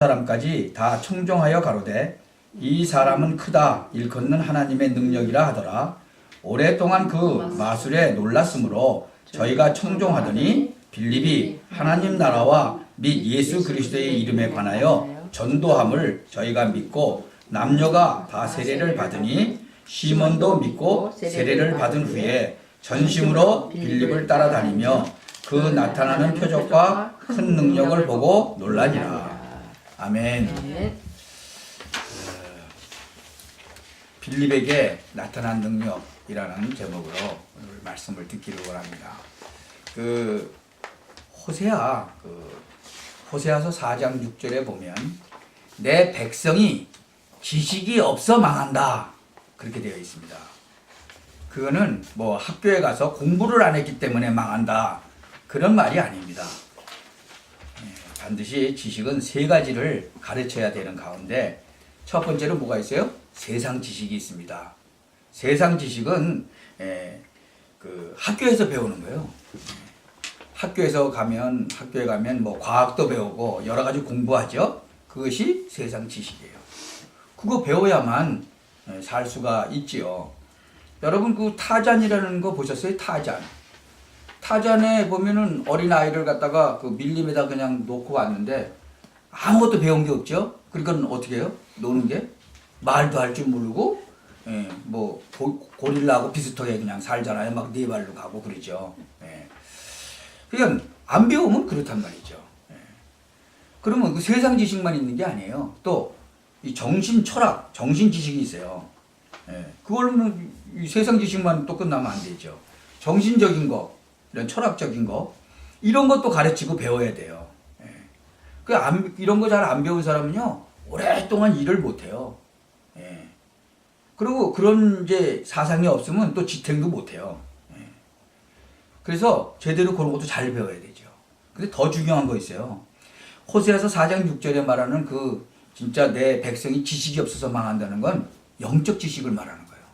사람까지 다 청종하여 가로되 이 사람은 크다 일컫는 하나님의 능력이라 하더라. 오랫동안 그 마술에 놀랐으므로 저희가 청종하더니 빌립이 하나님 나라와 및 예수 그리스도의 이름에 관하여 전도함을 저희가 믿고 남녀가 다 세례를 받으니 시몬도 믿고 세례를 받은 후에 전심으로 빌립을 따라다니며 그 나타나는 표적과 큰 능력을 보고 놀라니라. 아멘. 빌립에게 나타난 능력이라는 제목으로 오늘 말씀을 듣기를 원합니다. 호세아서 4장 6절에 보면 내 백성이 지식이 없어 망한다 그렇게 되어 있습니다. 그거는 뭐 학교에 가서 공부를 안 했기 때문에 망한다 그런 말이 아닙니다. 반드시 지식은 세 가지를 가르쳐야 되는 가운데 첫 번째로 뭐가 있어요? 세상 지식이 있습니다. 세상 지식은 학교에서 배우는 거예요. 학교에 가면 뭐 과학도 배우고 여러 가지 공부하죠. 그것이 세상 지식이에요. 그거 배워야만 살 수가 있지요. 여러분 그 타잔이라는 거 보셨어요? 타잔에 보면은 어린 아이를 갖다가 그 밀림에다 그냥 놓고 왔는데 아무것도 배운 게 없죠. 그러니까 어떻게 해요? 노는 게 말도 할 줄 모르고 뭐 고릴라하고 비슷하게 그냥 살잖아요. 막 네 발로 가고 그러죠. 그러니까 안 배우면 그렇단 말이죠. 그러면 그 세상 지식만 있는 게 아니에요. 또 이 정신 철학, 정신 지식이 있어요. 그걸로는 이 세상 지식만 또 끝나면 안 되죠. 정신적인 거, 이런 철학적인 거, 이런 것도 가르치고 배워야 돼요. 이런 거 잘 안 배운 사람은요, 오랫동안 일을 못 해요. 그리고 그런 이제 사상이 없으면 또 지탱도 못 해요. 그래서 제대로 그런 것도 잘 배워야 되죠. 근데 더 중요한 거 있어요. 호세아서 4장 6절에 말하는 진짜 내 백성이 지식이 없어서 망한다는 건 영적 지식을 말하는 거예요.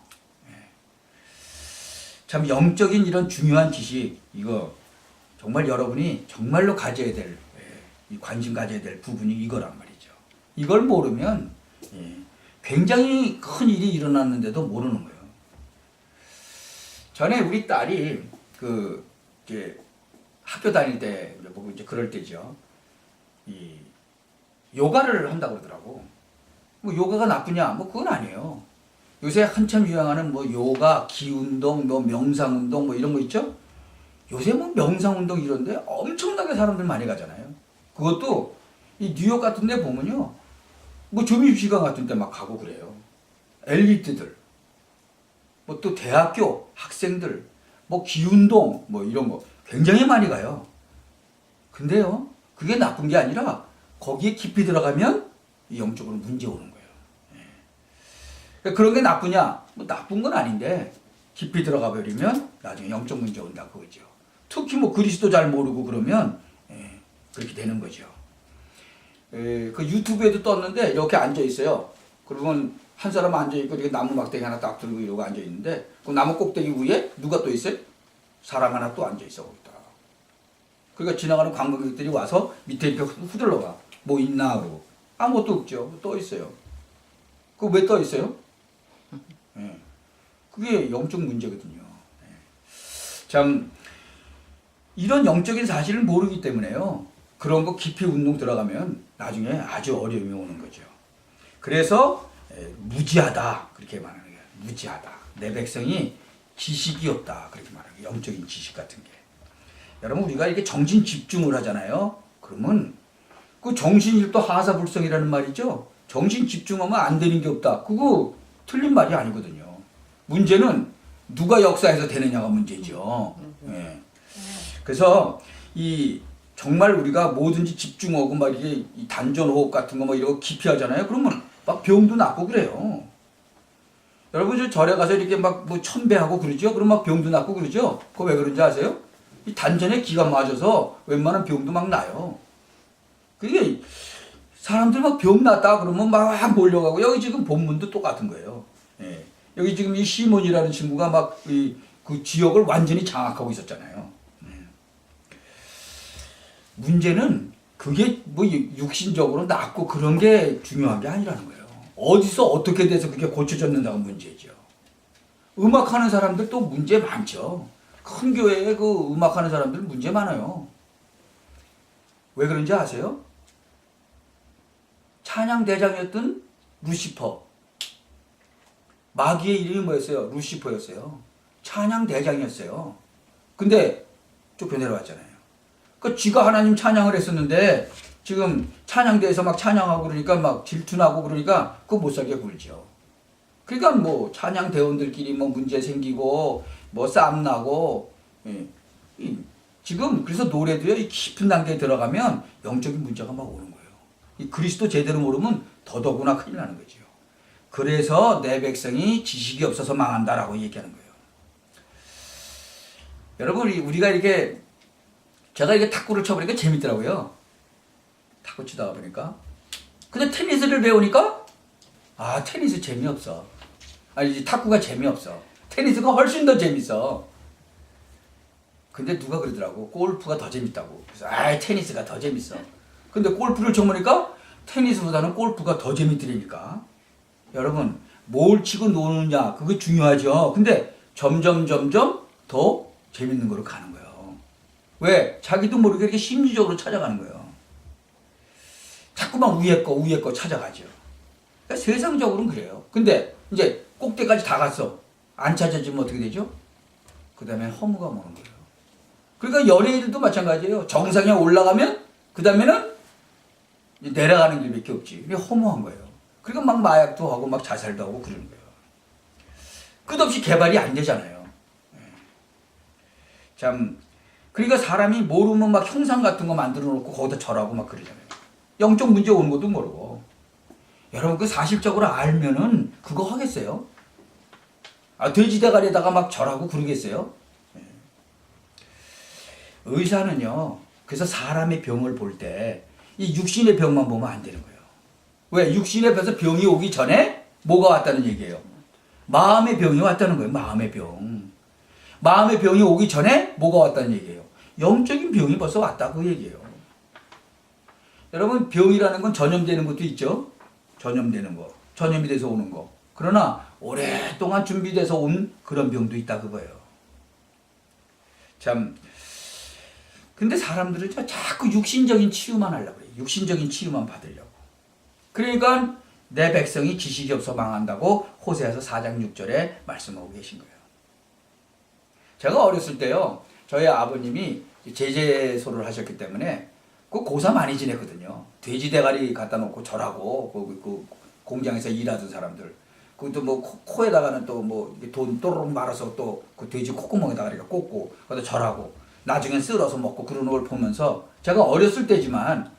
참 영적인 이런 중요한 지식, 이거 정말 여러분이 정말로 가져야 될, 관심 가져야 될 부분이 이거란 말이죠. 이걸 모르면 굉장히 큰 일이 일어났는데도 모르는 거예요. 전에 우리 딸이 이제 학교 다닐 때, 뭐 이제 그럴 때죠. 요가를 한다고 그러더라고. 뭐 요가가 나쁘냐? 뭐 그건 아니에요. 요새 한참 유행하는 뭐 요가, 기운동, 뭐 명상운동 뭐 이런 거 있죠? 요새 뭐 명상운동 이런데 엄청나게 사람들 많이 가잖아요. 그것도 이 뉴욕 같은 데 보면요. 뭐 점심시간 같은 데 막 가고 그래요. 엘리트들. 뭐 또 대학교 학생들. 뭐 기운동 뭐 이런 거 굉장히 많이 가요. 근데요. 그게 나쁜 게 아니라 거기에 깊이 들어가면 영적으로 문제 오는 거예요. 그런 게 나쁘냐? 뭐 나쁜 건 아닌데 깊이 들어가 버리면 나중에 영적 문제 온다 그거죠. 특히 뭐 그리스도 잘 모르고 그러면 그렇게 되는 거죠. 그 유튜브에도 떴는데 이렇게 앉아 있어요. 그러면 한 사람 앉아 있고 이렇게 나무 막대기 하나 딱 들고 이러고 앉아 있는데 그 나무 꼭대기 위에 누가 또 있어요? 사람 하나 또 앉아 있어 거기다. 그러니까 지나가는 관광객들이 와서 밑에 이렇게 후들러 가. 뭐 있나 그러고 아무것도 없죠. 떠 있어요. 그거 왜 떠 있어요? 그게 영적 문제거든요. 참 이런 영적인 사실을 모르기 때문에요. 그런 거 깊이 운동 들어가면 나중에 아주 어려움이 오는 거죠. 그래서 무지하다 그렇게 말하는 거예요. 무지하다. 내 백성이 지식이 없다 그렇게 말하는 거예요. 영적인 지식 같은 게. 여러분 우리가 이렇게 정신 집중을 하잖아요. 그러면 그 정신일도 하사불성이라는 말이죠. 정신 집중하면 안 되는 게 없다. 그거 틀린 말이 아니거든요. 문제는 누가 역사에서 되느냐가 문제죠. 그래서 정말 우리가 뭐든지 집중하고 막 이게 단전호흡 같은 거 막 이런 거 깊이 하잖아요. 그러면 막 병도 낫고 그래요. 여러분 저 절에 가서 이렇게 막 뭐 천배하고 그러죠. 그럼 막 병도 낫고 그러죠. 그거 왜 그런지 아세요? 이 단전에 기가 맞아서 웬만한 병도 막 나요. 그게 사람들 막 병 났다 그러면 막 몰려가고 여기 지금 본문도 똑같은 거예요. 여기 지금 이 시몬이라는 친구가 막 그 지역을 완전히 장악하고 있었잖아요. 문제는 그게 뭐 육신적으로 낫고 그런 게 중요한 게 아니라는 거예요. 어디서 어떻게 돼서 그게 고쳐졌는가가 문제죠. 음악하는 사람들 또 문제 많죠. 큰 교회에 그 음악하는 사람들 문제 많아요. 왜 그런지 아세요? 찬양 대장이었던 루시퍼. 마귀의 이름이 뭐였어요? 루시퍼였어요. 찬양 대장이었어요. 근데 쫓겨내려왔잖아요. 그 쥐가 하나님 찬양을 했었는데 지금 찬양대에서 막 찬양하고 그러니까 막 질투나고 그러니까 그거 못 살게 굴죠. 그러니까 뭐 찬양 대원들끼리 뭐 문제 생기고 뭐 싸움 나고 예. 지금 그래서 노래도요 이 깊은 단계에 들어가면 영적인 문제가 막 오는 거예요. 이 그리스도 제대로 모르면 더더구나 큰일 나는 거죠. 그래서 내 백성이 지식이 없어서 망한다라고 얘기하는 거예요. 여러분 우리가 이렇게 제가 이렇게 탁구를 쳐보니까 재밌더라고요. 탁구 치다가 보니까. 근데 테니스를 배우니까 아 테니스 재미없어. 아니 탁구가 재미없어. 테니스가 훨씬 더 재밌어. 근데 누가 그러더라고. 골프가 더 재밌다고. 그래서 아 테니스가 더 재밌어. 근데 골프를 쳐보니까 테니스보다는 골프가 더 재밌더라니까. 여러분 뭘 치고 노느냐 그게 중요하죠. 근데 점점 더 재밌는 거로 가는 거예요. 왜? 자기도 모르게 이렇게 심리적으로 찾아가는 거예요. 자꾸만 위에 거 찾아가죠. 그러니까 세상적으로는 그래요. 근데 이제 꼭대까지 다 갔어. 안 찾아지면 어떻게 되죠? 그 다음에 허무가 오는 거예요. 그러니까 연예인들도 마찬가지예요. 정상에 올라가면 그 다음에는 내려가는 길밖에 없지. 그게 허무한 거예요. 그러니까 막 마약도 하고 막 자살도 하고 그러는 거예요. 끝없이 개발이 안 되잖아요. 참 그러니까 사람이 모르면 막 형상 같은 거 만들어 놓고 거기다 절하고 막 그러잖아요. 영적 문제 오는 것도 모르고. 여러분 그 사실적으로 알면은 그거 하겠어요? 아 돼지 대가리에다가 막 절하고 그러겠어요? 의사는요. 그래서 사람의 병을 볼 때 이 육신의 병만 보면 안 되는 거예요. 왜? 육신에 비해서 병이 오기 전에 뭐가 왔다는 얘기예요? 마음의 병이 왔다는 거예요. 마음의 병. 마음의 병이 오기 전에 뭐가 왔다는 얘기예요? 영적인 병이 벌써 왔다 그 얘기예요. 여러분 병이라는 건 전염되는 것도 있죠. 전염되는 거. 전염이 돼서 오는 거. 그러나 오랫동안 준비돼서 온 그런 병도 있다 그거예요. 참 근데 사람들은 자꾸 육신적인 치유만 하려고 해요. 육신적인 치유만 받으려고. 그러니까 내 백성이 지식이 없어 망한다고 호세아서 4장 6절에 말씀하고 계신 거예요. 제가 어렸을 때요. 저희 아버님이 제재소를 하셨기 때문에 그 고사 많이 지냈거든요. 돼지 대가리 갖다 놓고 절하고 그 공장에서 일하던 사람들. 그것도 뭐 코에다가는 또 뭐 돈 또르륵 말아서 또 그 돼지 콧구멍에다가 이렇게 꽂고 거기다 절하고 나중엔 쓸어서 먹고 그러는 걸 보면서 제가 어렸을 때지만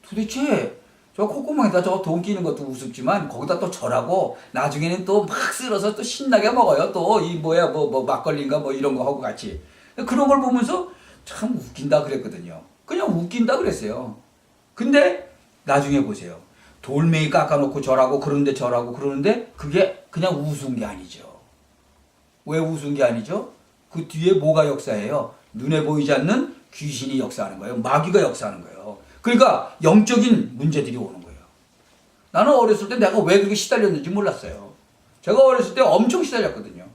도대체 저 콧구멍에다 저거 돈 끼는 것도 우습지만 거기다 또 절하고 나중에는 또 막 쓸어서 또 신나게 먹어요. 또 이 뭐야 뭐 막걸리인가 뭐 이런 거 하고 같이 그런 걸 보면서 참 웃긴다 그랬거든요. 그냥 웃긴다 그랬어요. 근데 나중에 보세요. 돌멩이 깎아놓고 절하고 그런데 절하고 그러는데 그게 그냥 우스운 게 아니죠. 왜 우스운 게 아니죠? 그 뒤에 뭐가 역사해요? 눈에 보이지 않는 귀신이 역사하는 거예요. 마귀가 역사하는 거예요. 그러니까 영적인 문제들이 오는 거예요. 나는 어렸을 때 내가 왜 그렇게 시달렸는지 몰랐어요. 제가 어렸을 때 엄청 시달렸거든요.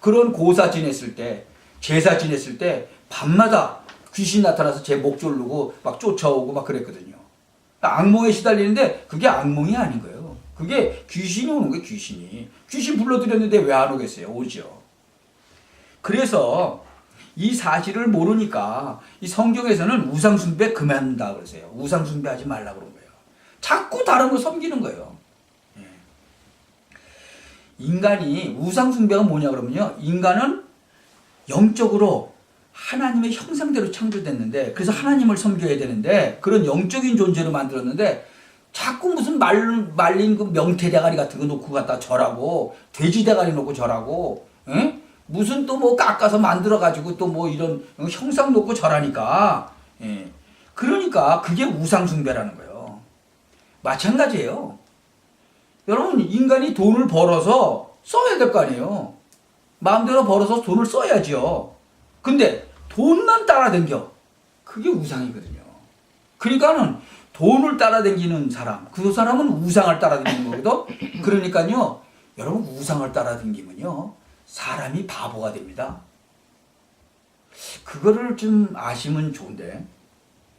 그런 고사 지냈을 때, 제사 지냈을 때 밤마다 귀신 나타나서 제 목 조르고 막 쫓아오고 막 그랬거든요. 악몽에 시달리는데 그게 악몽이 아닌 거예요. 그게 귀신이 오는 거예요. 귀신이. 귀신 불러들였는데 왜 안 오겠어요? 오죠. 그래서 이 사실을 모르니까 이 성경에서는 우상숭배 그만다 그러세요. 우상숭배하지 말라 그런 거예요. 자꾸 다른 거 섬기는 거예요. 인간이 우상숭배가 뭐냐 그러면요. 인간은 영적으로 하나님의 형상대로 창조됐는데 그래서 하나님을 섬겨야 되는데 그런 영적인 존재로 만들었는데 자꾸 무슨 말린 그 명태 대가리 같은 거 놓고 갖다 절하고 돼지 대가리 놓고 절하고 에? 무슨 또 뭐 깎아서 만들어 가지고 또 뭐 이런 형상 놓고 절하니까 예. 그러니까 그게 우상숭배라는 거예요. 마찬가지예요. 여러분 인간이 돈을 벌어서 써야 될 거 아니에요. 마음대로 벌어서 돈을 써야죠. 근데 돈만 따라댕겨. 그게 우상이거든요. 그러니까는 돈을 따라다니는 사람, 그 사람은 우상을 따라다니는 거거든. 그러니까요, 여러분 우상을 따라다니면요 사람이 바보가 됩니다. 그거를 좀 아시면 좋은데,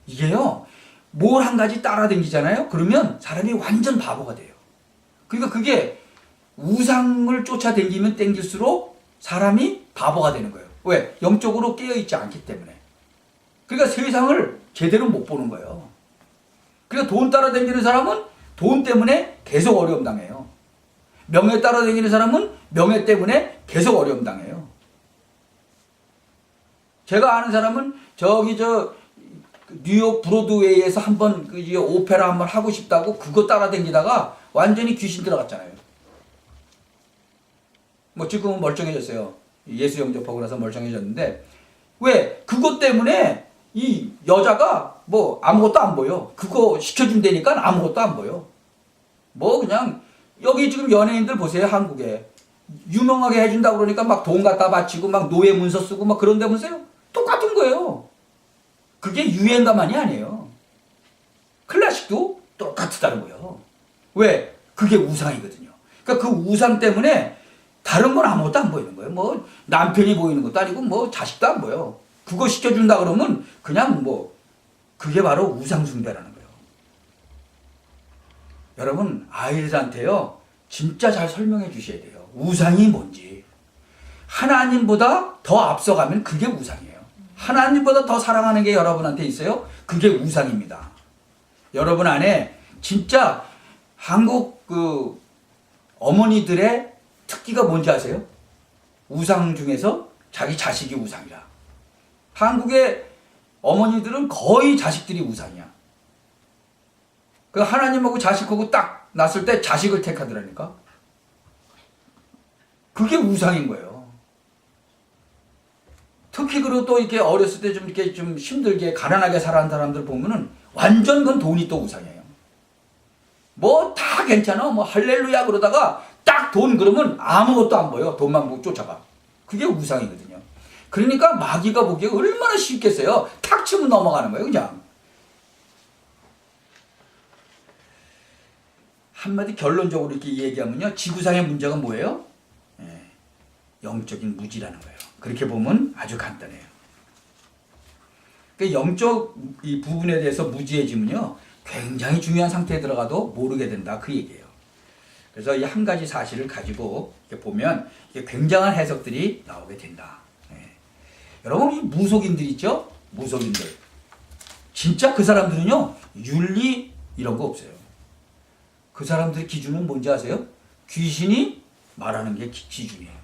이게요 뭘 한 가지 따라다니잖아요. 그러면 사람이 완전 바보가 돼요. 그러니까 그게 우상을 쫓아다니면 땡길수록 사람이 바보가 되는 거예요. 왜? 영적으로 깨어있지 않기 때문에. 그러니까 세상을 제대로 못 보는 거예요. 그러니까 돈 따라다니는 사람은 돈 때문에 계속 어려움 당해요. 명예 따라다니는 사람은 명예 때문에 계속 어려움 당해요. 제가 아는 사람은 뉴욕 브로드웨이에서 한번 오페라 한번 하고 싶다고 그거 따라다니다가 완전히 귀신 들어갔잖아요. 뭐 지금은 멀쩡해졌어요. 예수 영접하고 나서 멀쩡해졌는데, 왜? 그것 때문에 이 여자가 뭐 아무것도 안 보여. 그거 시켜준다니까 아무것도 안 보여. 뭐 그냥 여기 지금 연예인들 보세요. 한국에 유명하게 해준다 그러니까 막 돈 갖다 바치고 막 노예 문서 쓰고 막 그런다면서요. 똑같은 거예요. 그게 유행가만이 아니에요. 클래식도 똑같다는 거예요. 왜? 그게 우상이거든요. 그러니까 그 우상 때문에 다른 건 아무것도 안 보이는 거예요. 뭐 남편이 보이는 것도 아니고 뭐 자식도 안 보여. 그거 시켜준다 그러면 그냥 뭐 그게 바로 우상 숭배라는 거예요. 여러분 아이들한테요 진짜 잘 설명해 주셔야 돼요. 우상이 뭔지. 하나님보다 더 앞서가면 그게 우상이에요. 하나님보다 더 사랑하는 게 여러분한테 있어요. 그게 우상입니다. 여러분 안에 진짜 한국 그 어머니들의 특기가 뭔지 아세요? 우상 중에서 자기 자식이 우상이라. 한국의 어머니들은 거의 자식들이 우상이야. 그 하나님하고 자식하고 딱 났을 때 자식을 택하더라니까. 그게 우상인 거예요. 특히 그리고 또 이렇게 어렸을 때 좀 이렇게 좀 힘들게 가난하게 살아온 사람들 보면은 완전 그건 돈이 또 우상이에요. 뭐 다 괜찮아. 뭐 할렐루야 그러다가 딱 돈 그러면 아무것도 안 보여. 돈만 보고 쫓아가. 그게 우상이거든요. 그러니까 마귀가 보기에 얼마나 쉽겠어요. 탁 치면 넘어가는 거예요. 그냥. 한마디 결론적으로 이렇게 얘기하면요. 지구상의 문제가 뭐예요? 영적인 무지라는 거예요. 그렇게 보면 아주 간단해요. 그러니까 영적 이 부분에 대해서 무지해지면요. 굉장히 중요한 상태에 들어가도 모르게 된다. 그 얘기예요. 그래서 이 한 가지 사실을 가지고 이렇게 보면 이게 굉장한 해석들이 나오게 된다. 여러분 이 무속인들 있죠? 무속인들. 진짜 그 사람들은요. 윤리 이런 거 없어요. 그 사람들의 기준은 뭔지 아세요? 귀신이 말하는 게 기준이에요.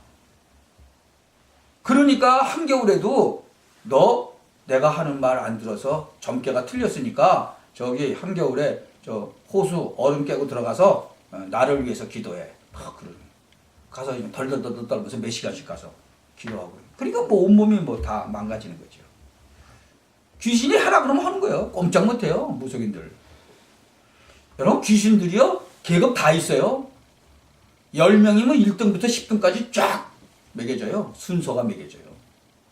그러니까 한겨울에도 너 내가 하는 말 안 들어서 점괘가 틀렸으니까 저기 한겨울에 저 호수 얼음 깨고 들어가서 나를 위해서 기도해. 그러니 가서 덜덜덜 떨면서 몇 시간씩 가서 기도하고. 그러니까 뭐 온몸이 뭐 다 망가지는 거죠. 귀신이 하라 그러면 하는 거예요. 꼼짝 못해요. 무속인들. 여러분 귀신들이요 계급 다 있어요. 10명이면 1등부터 10등까지 쫙 매겨져요. 순서가 매겨져요.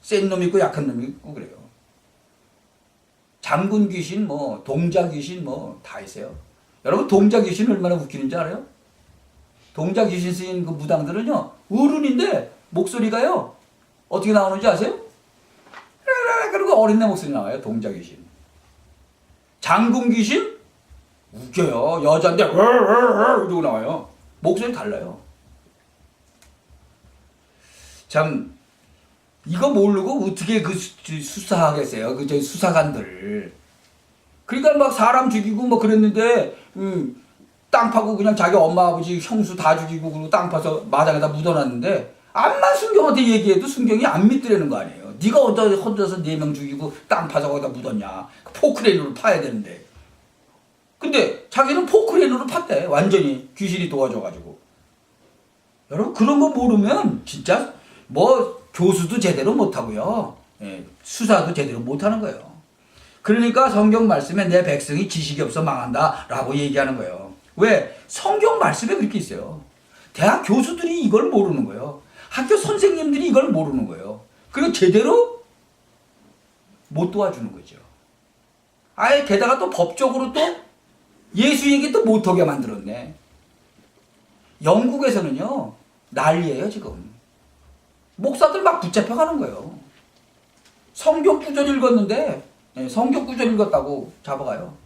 센 놈 있고 약한 놈 있고 그래요. 장군 귀신 뭐 동자 귀신 뭐 다 있어요. 여러분 동자 귀신 얼마나 웃기는지 알아요? 동자 귀신 쓰인 그 무당들은요 어른인데 목소리가요 어떻게 나오는지 아세요? 그리고 어린애 목소리 나와요. 동자 귀신. 장군 귀신 웃겨요. 여자인데 이러고 나와요. 목소리 달라요. 참 이거 모르고 어떻게 그 수사하겠어요? 그 저기 수사관들. 그러니까 막 사람 죽이고 뭐 그랬는데 땅 파고 그냥 자기 엄마 아버지 형수 다 죽이고 그리고 땅 파서 마당에다 묻어놨는데 암만 순경한테 얘기해도 순경이 안 믿더라는 거 아니에요. 네가 혼자서 4명 죽이고 땅 파서 거기다 묻었냐. 포크레인으로 파야 되는데. 근데 자기는 포크레인으로 팠대. 완전히 귀신이 도와줘가지고. 여러분 그런 거 모르면 진짜 뭐 교수도 제대로 못하고요. 수사도 제대로 못하는 거예요. 그러니까 성경 말씀에 내 백성이 지식이 없어 망한다 라고 얘기하는 거예요. 왜? 성경 말씀에 그렇게 있어요. 대학 교수들이 이걸 모르는 거예요. 학교 선생님들이 이걸 모르는 거예요. 그리고 제대로 못 도와주는 거죠. 아예 게다가 또 법적으로 또 예수 얘기도 못하게 만들었네. 영국에서는요, 난리예요, 지금. 목사들 막 붙잡혀가는 거예요. 성경 구절 읽었는데, 성경 구절 읽었다고 잡아가요.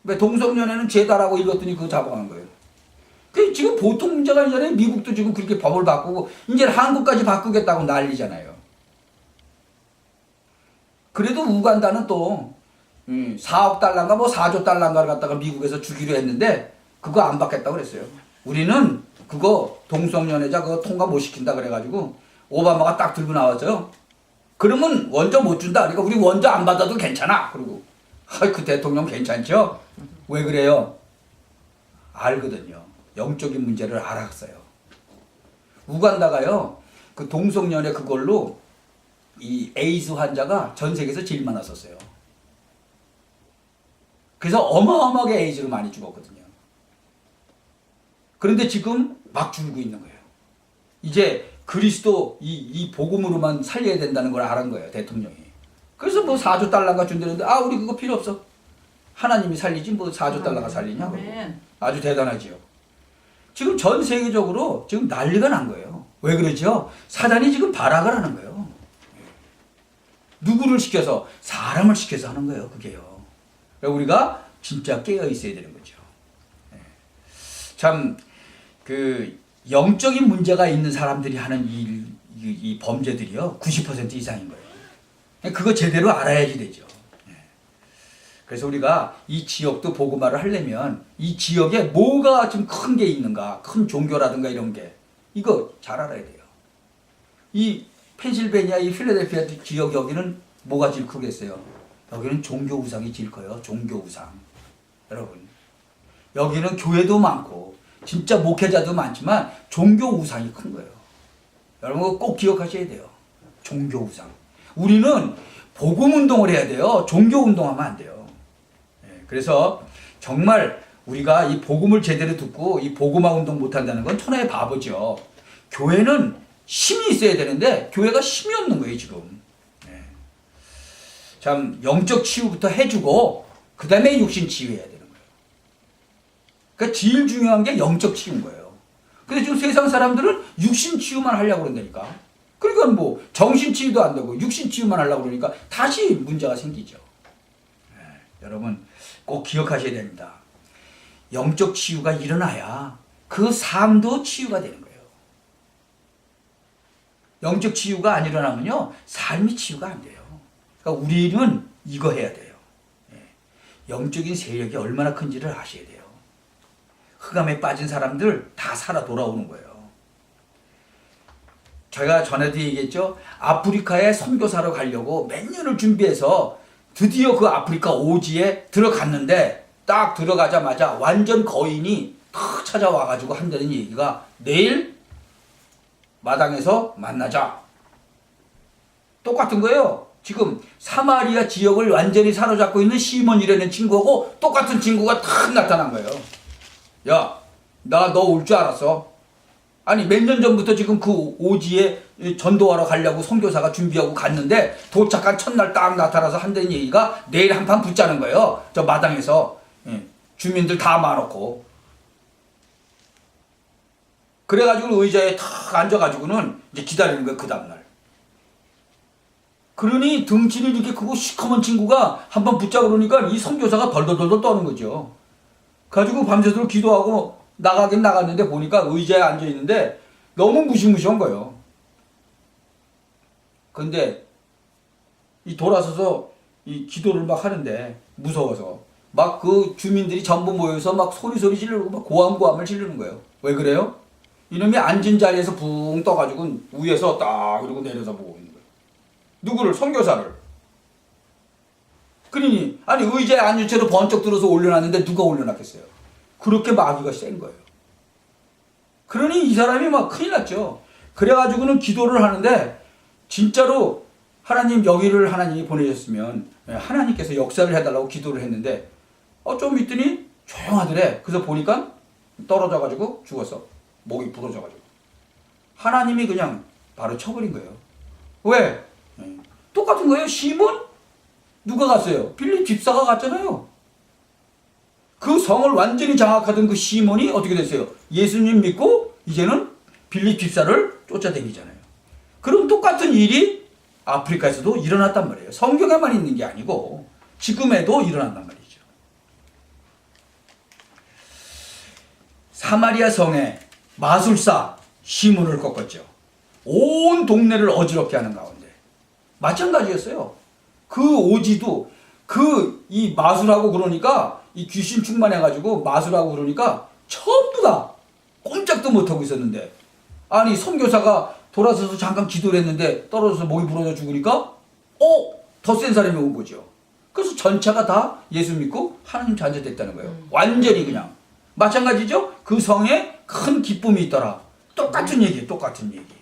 왜 동성연애는 죄다라고 읽었더니 그거 잡아가는 거예요. 그 지금 보통 문제가 아니잖아요. 미국도 지금 그렇게 법을 바꾸고, 이제 한국까지 바꾸겠다고 난리잖아요. 그래도 우간다는 또 4억 달러인가 뭐 4조 달러인가를 갖다가 미국에서 주기로 했는데 그거 안 받겠다고 그랬어요. 우리는 그거 동성연애자 그거 통과 못 시킨다 그래가지고 오바마가 딱 들고 나왔어요. 그러면 원조 못 준다. 그러니까 우리 원조 안 받아도 괜찮아. 그리고 그 대통령 괜찮죠? 왜 그래요? 알거든요. 영적인 문제를 알았어요. 우간다가요, 그 동성연애 그걸로 이 에이즈 환자가 전 세계에서 제일 많았었어요. 그래서 어마어마하게 에이즈로 많이 죽었거든요. 그런데 지금 막 죽고 있는 거예요. 이제 그리스도 이 복음으로만 살려야 된다는 걸 알은 거예요, 대통령이. 그래서 뭐 4조 달러가 준다는데, 우리 그거 필요 없어. 하나님이 살리지 뭐 4조 달러가 살리냐. 아주 대단하지요. 지금 전 세계적으로 지금 난리가 난 거예요. 왜 그러죠? 사단이 지금 발악을 하는 거예요. 누구를 시켜서? 사람을 시켜서 하는 거예요, 그게요. 그러니까 우리가 진짜 깨어 있어야 되는 거죠. 참, 그, 영적인 문제가 있는 사람들이 하는 이 범죄들이요, 90% 이상인 거예요. 그거 제대로 알아야지 되죠. 그래서 우리가 이 지역도 복음화를 하려면 이 지역에 뭐가 좀 큰 게 있는가, 큰 종교라든가 이런 게, 이거 잘 알아야 돼요. 이 펜실베니아 이 필라델피아 지역 여기는 뭐가 제일 크겠어요? 여기는 종교 우상이 제일 커요. 종교 우상. 여러분, 여기는 교회도 많고 진짜 목회자도 많지만 종교 우상이 큰 거예요. 여러분 꼭 기억하셔야 돼요. 종교 우상. 우리는 복음 운동을 해야 돼요. 종교 운동하면 안 돼요. 그래서 정말 우리가 이 복음을 제대로 듣고 이 복음화 운동 못한다는 건 천하의 바보죠. 교회는 힘이 있어야 되는데 교회가 힘이 없는 거예요, 지금. 참 영적 치유부터 해주고 그 다음에 육신 치유해야 되는 거예요. 그러니까 제일 중요한 게 영적 치유인 거예요. 근데 지금 세상 사람들은 육신 치유만 하려고 그런다니까. 그러니까 뭐 정신 치유도 안 되고 육신 치유만 하려고 그러니까 다시 문제가 생기죠. 여러분 꼭 기억하셔야 됩니다. 영적 치유가 일어나야 그 삶도 치유가 되는 거예요. 영적 치유가 안 일어나면요, 삶이 치유가 안 돼요. 그러니까 우리는 이거 해야 돼요. 영적인 세력이 얼마나 큰지를 아셔야 돼요. 흑암에 빠진 사람들 다 살아 돌아오는 거예요. 제가 전에도 얘기했죠. 아프리카에 선교사로 가려고 몇 년을 준비해서 드디어 그 아프리카 오지에 들어갔는데 딱 들어가자마자 완전 거인이 탁 찾아와가지고 한다는 얘기가 내일 마당에서 만나자. 똑같은 거예요. 지금 사마리아 지역을 완전히 사로잡고 있는 시몬이라는 친구하고 똑같은 친구가 탁 나타난 거예요. 야, 나 너 올 줄 알았어. 아니 몇 년 전부터 지금 그 오지에 전도하러 가려고 선교사가 준비하고 갔는데 도착한 첫날 딱 나타나서 한다는 얘기가 내일 한판 붙자는 거예요. 저 마당에서 주민들 다 많았고. 그래가지고 의자에 탁 앉아가지고는 이제 기다리는 거예요, 그 다음날. 그러니 등치는 이렇게 크고 시커먼 친구가 한번 붙자 그러니까 이 선교사가 덜덜덜 떠는 거죠. 가지고 밤새도록 기도하고 나가긴 나갔는데 보니까 의자에 앉아있는데 너무 무시무시한 거예요. 근데 이 돌아서서 이 기도를 막 하는데 무서워서 막 그 주민들이 전부 모여서 막 소리 지르고 막 고함고함을 지르는 거예요. 왜 그래요? 이놈이 앉은 자리에서 붕 떠가지고 위에서 딱 그러고 내려다 보고 있는 거예요. 누구를? 선교사를. 그러니 아니 의자에 앉은 채로 번쩍 들어서 올려놨는데 누가 올려놨겠어요? 그렇게 마귀가 센 거예요. 그러니 이 사람이 막 큰일 났죠. 그래가지고는 기도를 하는데 진짜로 하나님 여기를 하나님이 보내셨으면 하나님께서 역사를 해달라고 기도를 했는데 좀 있더니 조용하더래. 그래서 보니까 떨어져가지고 죽었어. 목이 부러져가지고. 하나님이 그냥 바로 쳐버린 거예요. 왜? 똑같은 거예요. 시몬? 누가 갔어요? 빌립 집사가 갔잖아요. 그 성을 완전히 장악하던 그 시몬이 어떻게 됐어요? 예수님 믿고 이제는 빌립 집사를 쫓아다니잖아요. 그럼 똑같은 일이 아프리카에서도 일어났단 말이에요. 성경에만 있는 게 아니고 지금에도 일어난단 말이죠. 사마리아 성에 마술사 시몬을 꺾었죠. 온 동네를 어지럽게 하는 가운데 마찬가지였어요. 그 오지도 이 마술하고 그러니까 이 귀신 충만해가지고 마술하고 그러니까 전부 다 꼼짝도 못하고 있었는데, 아니 선교사가 돌아서서 잠깐 기도를 했는데 떨어져서 목이 부러져 죽으니까 더 센 사람이 온 거죠. 그래서 전차가 다 예수 믿고 하나님 자녀 됐다는 거예요. 완전히 그냥 마찬가지죠. 그 성에 큰 기쁨이 있더라. 똑같은 얘기, 똑같은 얘기.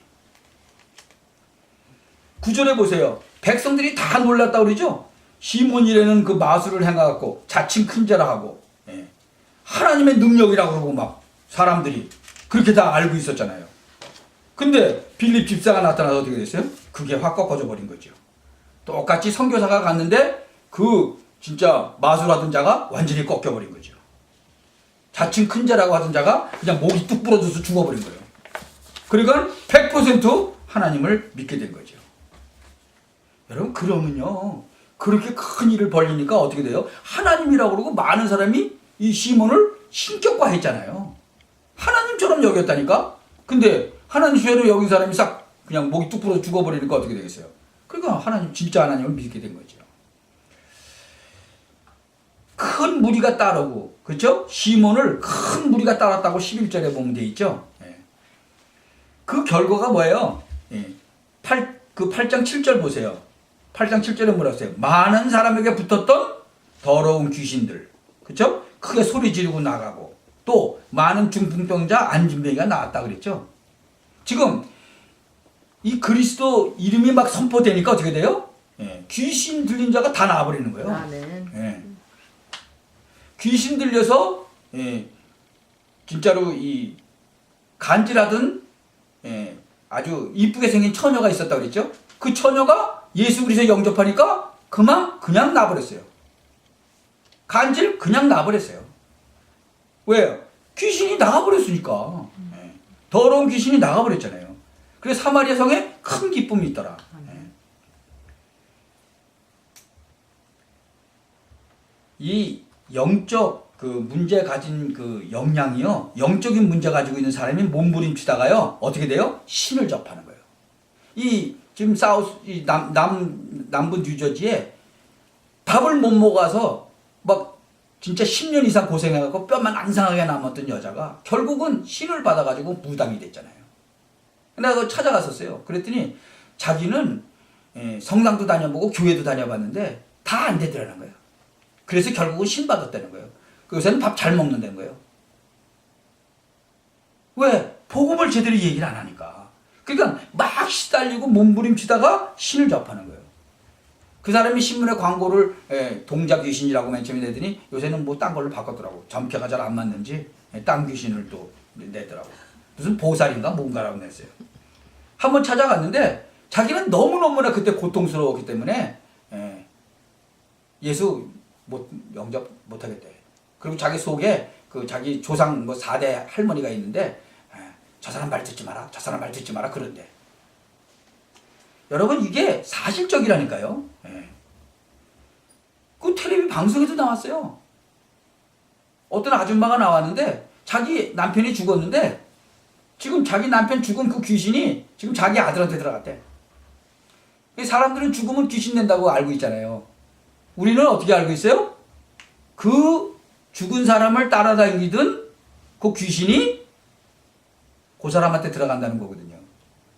9절에 보세요. 백성들이 다 놀랐다 그러죠. 시몬이라는 그 마술을 행하고 자칭 큰 자라 하고, 하나님의 능력이라고 그러고 막 사람들이 그렇게 다 알고 있었잖아요. 근데 빌립 집사가 나타나서 어떻게 됐어요? 그게 확 꺾어져 버린 거죠. 똑같이 선교사가 갔는데 그 진짜 마술하던 자가 완전히 꺾여버린 거죠. 자칭 큰 자라고 하던 자가 그냥 목이 뚝 부러져서 죽어버린 거예요. 그러니까 100% 하나님을 믿게 된 거죠. 여러분, 그러면요, 그렇게 큰 일을 벌리니까 어떻게 돼요? 하나님이라고 그러고 많은 사람이 이 시몬을 신격화했잖아요. 하나님처럼 여겼다니까? 근데 하나님처럼 여긴 사람이 싹 그냥 목이 뚝 부러져 죽어버리니까 어떻게 되겠어요? 그러니까 하나님, 진짜 하나님을 믿게 된 거죠. 큰 무리가 따르고, 그렇죠? 시몬을 큰 무리가 따랐다고 11절에 보면 돼 있죠. 그 결과가 뭐예요? 8장 7절 보세요. 8장 7절에 뭐라고 했어요? 많은 사람에게 붙었던 더러운 귀신들, 그렇죠? 크게 소리 지르고 나가고, 또 많은 중풍병자, 안진뱅이가 나왔다 그랬죠. 지금 이 그리스도 이름이 막 선포되니까 어떻게 돼요? 귀신 들린 자가 다 나와버리는 거예요. 귀신 들려서 진짜로 이 간질하던 아주 이쁘게 생긴 처녀가 있었다 그랬죠. 그 처녀가 예수 그리스도 영접하니까 그냥 나버렸어요. 간질 그냥 나버렸어요. 왜요? 귀신이 나가버렸으니까. 더러운 귀신이 나가버렸잖아요. 그래서 사마리아 성에 큰 기쁨이 있더라. 이 영적 그 문제 가진 그 역량이요, 영적인 문제 가지고 있는 사람이 몸부림치다가요 어떻게 돼요? 신을 접하는 거예요. 이 지금 이 남부 뉴저지에 밥을 못 먹어서 막 진짜 10년 이상 고생해갖고 뼈만 앙상하게 남았던 여자가 결국은 신을 받아가지고 무당이 됐잖아요. 내가 찾아갔었어요. 그랬더니 자기는 성당도 다녀보고 교회도 다녀봤는데 다 안 되더라는 거예요. 그래서 결국은 신 받았다는 거예요. 요새는 밥 잘 먹는다는 거예요. 왜? 복음을 제대로 얘기를 안 하니까. 그러니까 막 시달리고 몸부림치다가 신을 접하는 거예요. 그 사람이 신문에 광고를 동자 귀신이라고 맨 처음에 내더니 요새는 뭐 딴 걸로 바꿨더라고. 점괘가 잘 안 맞는지 딴 귀신을 또 내더라고. 무슨 보살인가 뭔가라고 냈어요. 한번 찾아갔는데 자기는 너무너무나 그때 고통스러웠기 때문에 예수 영접 못하겠대. 그리고 자기 속에 그 자기 조상 4대 할머니가 있는데 저 사람 말 듣지 마라, 저 사람 말 듣지 마라 그런데. 여러분, 이게 사실적이라니까요. 그 텔레비 방송에도 나왔어요. 어떤 아줌마가 나왔는데 자기 남편이 죽었는데 지금 자기 남편 죽은 그 귀신이 지금 자기 아들한테 들어갔대. 사람들은 죽으면 귀신 낸다고 알고 있잖아요. 우리는 어떻게 알고 있어요? 그 죽은 사람을 따라다니던 그 귀신이 그 사람한테 들어간다는 거거든요.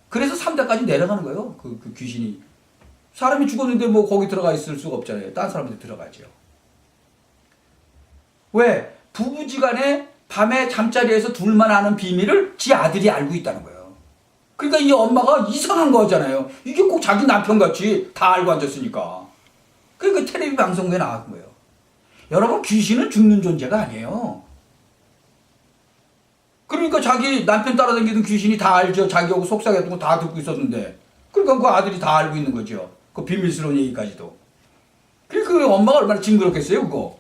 그래서 3대까지 내려가는 거예요. 그 귀신이. 사람이 죽었는데 뭐 거기 들어가 있을 수가 없잖아요. 딴 사람한테 들어가죠. 왜? 부부지간에 밤에 잠자리에서 둘만 아는 비밀을 지 아들이 알고 있다는 거예요. 그러니까 이 엄마가 이상한 거잖아요. 이게 꼭 자기 남편같이 다 알고 앉았으니까. 그러니까 텔레비 방송국에 나간 거예요. 여러분, 귀신은 죽는 존재가 아니에요. 그러니까 자기 남편 따라다니던 귀신이 다 알죠. 자기하고 속삭였던 거 다 듣고 있었는데. 그러니까 그 아들이 다 알고 있는 거죠. 그 비밀스러운 얘기까지도. 그러니까 그 엄마가 얼마나 징그럽겠어요, 그거.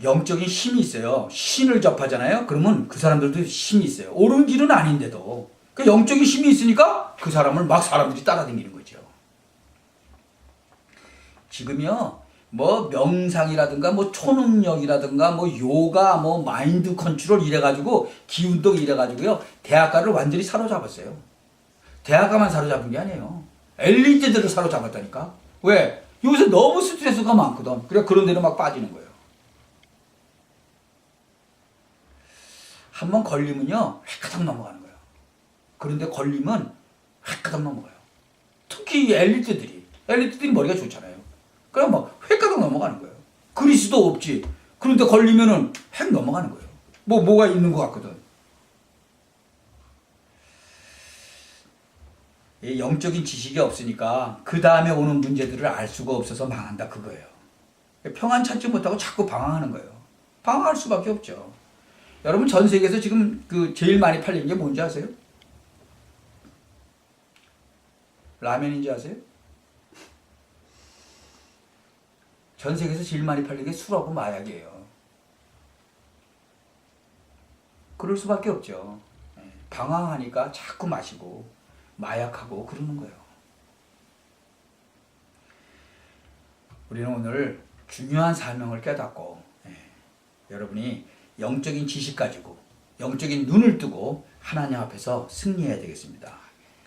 영적인 힘이 있어요. 신을 접하잖아요. 그러면 그 사람들도 힘이 있어요. 옳은 길은 아닌데도 그 영적인 힘이 있으니까 그 사람을 막 사람들이 따라다니는 거죠. 지금요, 뭐 명상이라든가 뭐 초능력이라든가 뭐 요가 뭐 마인드 컨트롤 이래가지고 기운동 이래가지고요 대학가를 완전히 사로잡았어요. 대학가만 사로잡은 게 아니에요. 엘리트들을 사로잡았다니까. 왜? 요새 너무 스트레스가 많거든. 그래 그런 데로 막 빠지는 거예요. 한번 걸리면요 획가닥 넘어가는 거예요. 그런데 걸리면 획가닥 넘어가요. 특히 엘리트들이 머리가 좋잖아요. 그럼 막 획가닥 넘어가는 거예요. 그리스도 없지. 그런데 걸리면은 획 넘어가는 거예요. 뭐가 있는 것 같거든. 영적인 지식이 없으니까 그 다음에 오는 문제들을 알 수가 없어서 망한다 그거예요. 평안 찾지 못하고 자꾸 방황하는 거예요. 방황할 수밖에 없죠. 여러분 전 세계에서 지금 그 제일 많이 팔리는 게 뭔지 아세요? 라면인지 아세요? 전 세계에서 제일 많이 팔리는 게 술하고 마약이에요. 그럴 수밖에 없죠. 방황하니까 자꾸 마시고 마약하고 그러는 거예요. 우리는 오늘 중요한 사명을 깨닫고 여러분이 영적인 지식 가지고 영적인 눈을 뜨고 하나님 앞에서 승리해야 되겠습니다.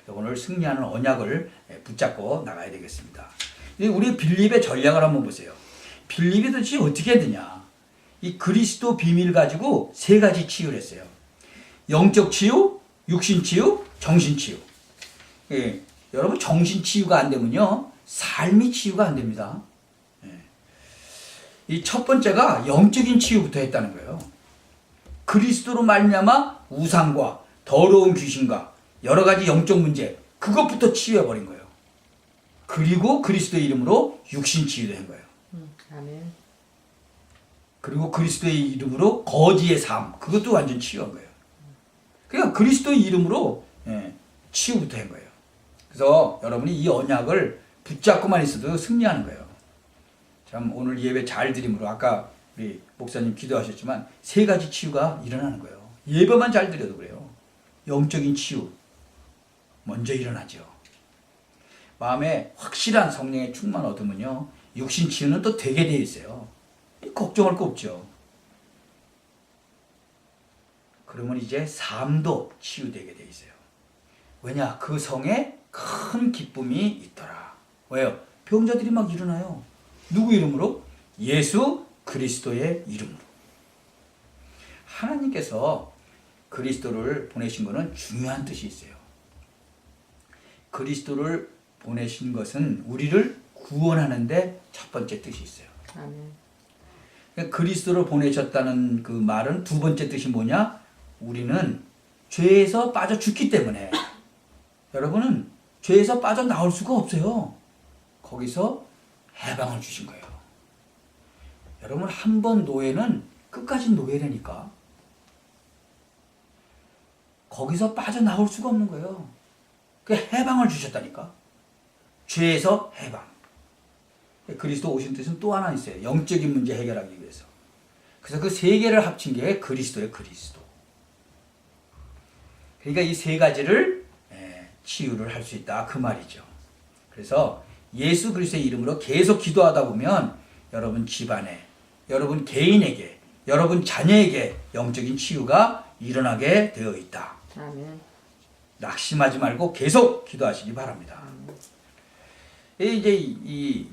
오늘 승리하는 언약을 붙잡고 나가야 되겠습니다. 우리 빌립의 전략을 한번 보세요. 빌립이 도대체 어떻게 되냐. 이 그리스도 비밀 가지고 세 가지 치유를 했어요. 영적 치유, 육신 치유, 정신 치유. 여러분 정신 치유가 안 되면요 삶이 치유가 안 됩니다. 이 첫 번째가 영적인 치유부터 했다는 거예요. 그리스도로 말미암아 우상과 더러운 귀신과 여러 가지 영적 문제 그것부터 치유해 버린 거예요. 그리고 그리스도의 이름으로 육신 치유도 한 거예요. 아멘. 그리고 그리스도의 이름으로 거지의 삶 그것도 완전 치유한 거예요. 그러니까 그리스도의 이름으로 치유부터 한 거예요. 그래서 여러분이 이 언약을 붙잡고만 있어도 승리하는 거예요. 참 오늘 예배 잘 드림으로 아까 우리 목사님 기도하셨지만 세 가지 치유가 일어나는 거예요. 예배만 잘 드려도 그래요. 영적인 치유 먼저 일어나죠. 마음에 확실한 성령의 충만 얻으면요 육신 치유는 또 되게 돼 있어요. 걱정할 거 없죠. 그러면 이제 삶도 치유되게 돼 있어요. 왜냐? 그 성에 큰 기쁨이 있더라. 왜요? 병자들이 막 일어나요. 누구 이름으로? 예수 그리스도의 이름으로. 하나님께서 그리스도를 보내신 것은 중요한 뜻이 있어요. 그리스도를 보내신 것은 우리를 구원하는데 첫 번째 뜻이 있어요. 아멘. 그리스도를 보내셨다는 그 말은 두 번째 뜻이 뭐냐? 우리는 죄에서 빠져 죽기 때문에 여러분은 죄에서 빠져나올 수가 없어요. 거기서 해방을 주신 거예요. 여러분 한 번 노예는 끝까지 노예라니까. 거기서 빠져나올 수가 없는 거예요. 그 해방을 주셨다니까. 죄에서 해방. 그리스도 오신 뜻은 또 하나 있어요. 영적인 문제 해결하기 위해서. 그래서 그 세 개를 합친 게 그리스도예요. 그리스도. 그러니까 이 세 가지를 치유를 할 수 있다 그 말이죠. 그래서 예수 그리스도의 이름으로 계속 기도하다 보면 여러분 집안에, 여러분 개인에게, 여러분 자녀에게 영적인 치유가 일어나게 되어 있다. 아멘. 낙심하지 말고 계속 기도하시기 바랍니다. 이제 이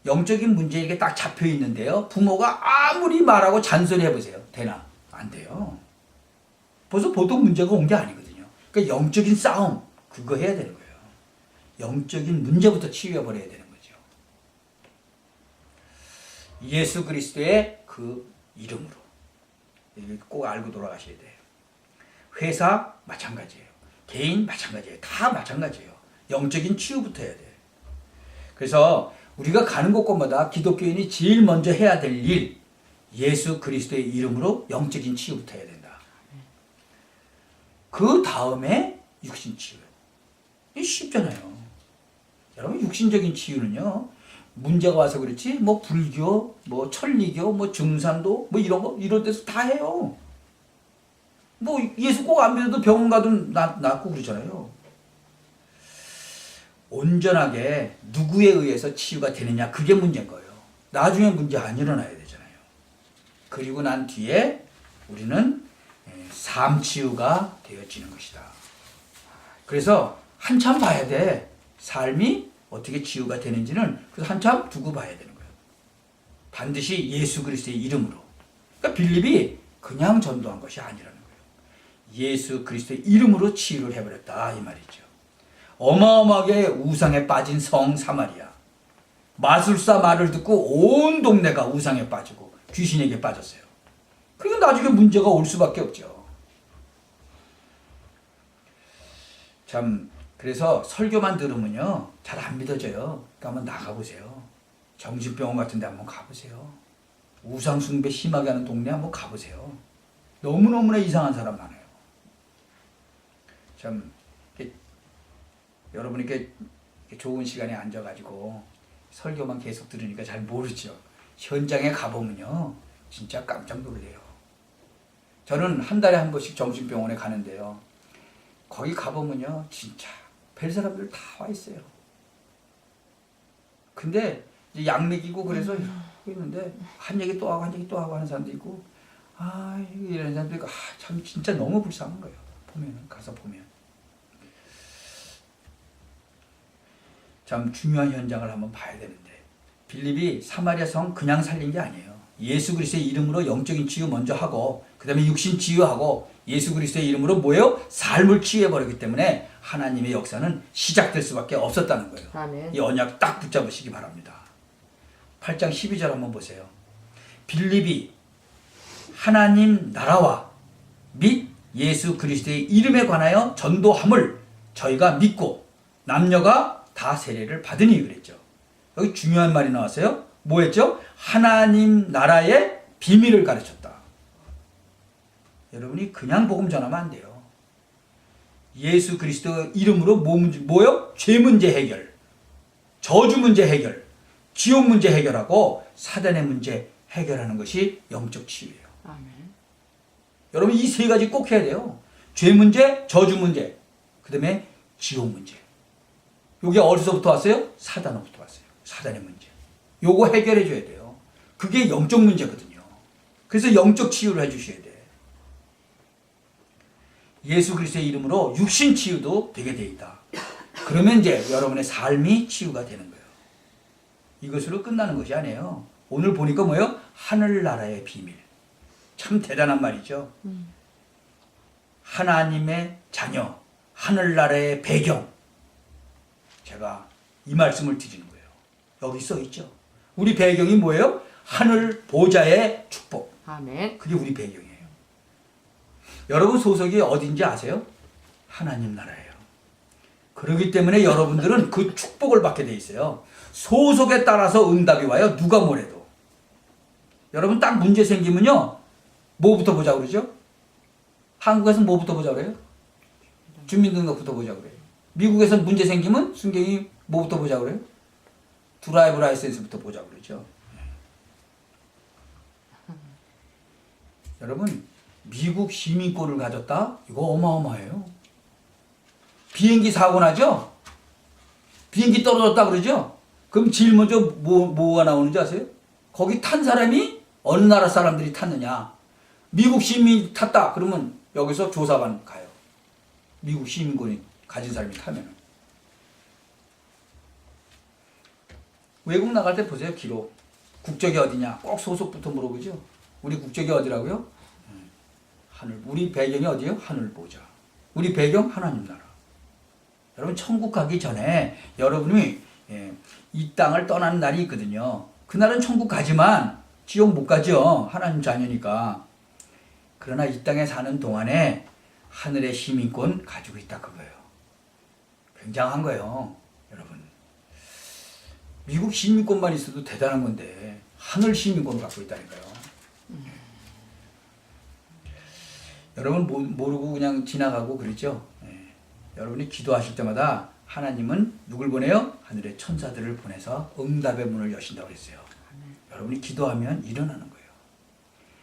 영적인 문제 이게 딱 잡혀 있는데요. 부모가 아무리 말하고 잔소리 해보세요. 되나? 안 돼요. 벌써 보통 문제가 온 게 아니거든요. 그러니까 영적인 싸움 그거 해야 되는 거예요. 영적인 문제부터 치유해 버려야 되는 거죠. 예수 그리스도의 그 이름으로 꼭 알고 돌아가셔야 돼요. 회사 마찬가지예요. 개인 마찬가지예요. 다 마찬가지예요. 영적인 치유부터 해야 돼요. 그래서 우리가 가는 곳곳마다 기독교인이 제일 먼저 해야 될 일, 예수 그리스도의 이름으로 영적인 치유부터 해야 된다. 그 다음에 육신 치유. 이게 쉽잖아요. 여러분 육신적인 치유는요. 문제가 와서 그렇지 뭐 불교, 뭐 천리교, 뭐 증산도 뭐 이런 거 이런 데서 다 해요. 뭐 예수 꼭 안 믿어도 병원 가도 낫고 그러잖아요. 온전하게 누구에 의해서 치유가 되느냐 그게 문제인 거예요. 나중에 문제 안 일어나야 되잖아요. 그리고 난 뒤에 우리는 삶 치유가 되어지는 것이다. 그래서 한참 봐야 돼. 삶이 어떻게 치유가 되는지는 그래서 한참 두고 봐야 되는 거예요. 반드시 예수 그리스도의 이름으로. 그러니까 빌립이 그냥 전도한 것이 아니라는 거예요. 예수 그리스도의 이름으로 치유를 해버렸다 이 말이죠. 어마어마하게 우상에 빠진 성 사마리아. 마술사 말을 듣고 온 동네가 우상에 빠지고 귀신에게 빠졌어요. 그게 나중에 문제가 올 수밖에 없죠. 참 그래서 설교만 들으면요 잘 안 믿어져요. 그러니까 한번 나가보세요. 정신병원 같은 데 한번 가보세요. 우상 숭배 심하게 하는 동네 한번 가보세요. 너무너무나 이상한 사람 많아요. 참 여러분이 이렇게 좋은 시간에 앉아가지고 설교만 계속 들으니까 잘 모르죠. 현장에 가보면요 진짜 깜짝 놀래요. 저는 한 달에 한 번씩 정신병원에 가는데요. 거기 가보면요 진짜 별 사람들 다 와 있어요. 근데 이제 약 먹이고 그래서 이러고 있는데 한 얘기 또 하고 한 얘기 또 하고 하는 사람도 있고 이런 사람도 있고 참 진짜 너무 불쌍한 거예요. 보면은 가서 보면 참 중요한 현장을 한번 봐야 되는데 빌립이 사마리아 성 그냥 살린 게 아니에요. 예수 그리스도의 이름으로 영적인 치유 먼저 하고 그 다음에 육신 치유하고 예수 그리스도의 이름으로 뭐예요? 삶을 치유해버렸기 때문에 하나님의 역사는 시작될 수밖에 없었다는 거예요. 아멘. 이 언약 딱 붙잡으시기 바랍니다. 8장 12절 한번 보세요. 빌립이 하나님 나라와 및 예수 그리스도의 이름에 관하여 전도함을 저희가 믿고 남녀가 다 세례를 받으니 그랬죠. 여기 중요한 말이 나왔어요. 뭐 했죠? 하나님 나라의 비밀을 가르쳤다. 여러분이 그냥 복음 전하면 안 돼요. 예수 그리스도 이름으로 뭐요? 죄 문제 해결, 저주 문제 해결, 지옥 문제 해결하고 사단의 문제 해결하는 것이 영적 치유예요. 아멘. 여러분 이 세 가지 꼭 해야 돼요. 죄 문제, 저주 문제, 그 다음에 지옥 문제. 요게 어디서부터 왔어요? 사단으로부터 왔어요. 사단의 문제. 요거 해결해 줘야 돼요. 그게 영적 문제거든요. 그래서 영적 치유를 해주셔야 돼. 예수 그리스도의 이름으로 육신 치유도 되게 돼 있다. 그러면 이제 여러분의 삶이 치유가 되는 거예요. 이것으로 끝나는 것이 아니에요. 오늘 보니까 뭐예요? 하늘나라의 비밀. 참 대단한 말이죠. 하나님의 자녀, 하늘나라의 배경. 제가 이 말씀을 드리는 거예요. 여기 써 있죠. 우리 배경이 뭐예요? 하늘 보좌의 축복. 아멘. 그게 우리 배경이에요. 여러분 소속이 어딘지 아세요? 하나님 나라예요. 그렇기 때문에 여러분들은 그 축복을 받게 돼 있어요. 소속에 따라서 응답이 와요. 누가 뭐래도. 여러분 딱 문제 생기면요. 뭐부터 보자 그러죠? 한국에서는 뭐부터 보자 그래요? 주민등록부터 보자 그래요. 미국에서는 문제 생기면 순경이 뭐부터 보자 그래요? 드라이브 라이센스부터 보자 그러죠. 여러분 미국 시민권을 가졌다? 이거 어마어마해요. 비행기 사고 나죠? 비행기 떨어졌다 그러죠? 그럼 제일 먼저 뭐가 나오는지 아세요? 거기 탄 사람이 어느 나라 사람들이 탔느냐? 미국 시민이 탔다. 그러면 여기서 조사관 가요. 미국 시민권이 가진 사람이 타면. 외국 나갈 때 보세요. 기록. 국적이 어디냐? 꼭 소속부터 물어보죠. 우리 국적이 어디라고요? 하늘. 우리 배경이 어디예요? 하늘 보자. 우리 배경 하나님 나라. 여러분 천국 가기 전에 여러분이 이 땅을 떠나는 날이 있거든요. 그날은 천국 가지만 지옥 못 가죠. 하나님 자녀니까. 그러나 이 땅에 사는 동안에 하늘의 시민권 가지고 있다 그거예요. 굉장한 거예요. 여러분. 미국 시민권만 있어도 대단한 건데 하늘 시민권을 갖고 있다니까요. 여러분 모르고 그냥 지나가고 그러죠. 여러분이 기도하실 때마다 하나님은 누굴 보내요? 하늘의 천사들을 보내서 응답의 문을 여신다고 그랬어요. 여러분이 기도하면 일어나는 거예요.